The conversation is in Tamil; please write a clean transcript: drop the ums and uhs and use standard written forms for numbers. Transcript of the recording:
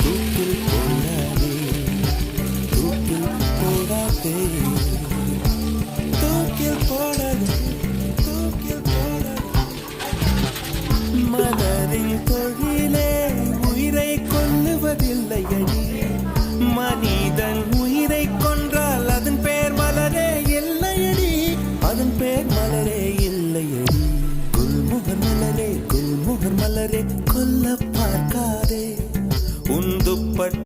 தூக்கில் போடாதே, தூக்கில் போடாதே, தூக்கில் போடாதே, தூக்கில் போடாதே. மலரின் தொழிலே உயிரை கொல்லுவதில்லையடி, மனிதன் உயிரை கொன்றால் அதன் பேர் மலரே இல்லையடி, அதன் பேர் மலரே இல்லையடி. குல்முகர் மலரே, குல்முகர் மலரே, கொல்ல பார்க்காதே உந்துப்பட்ட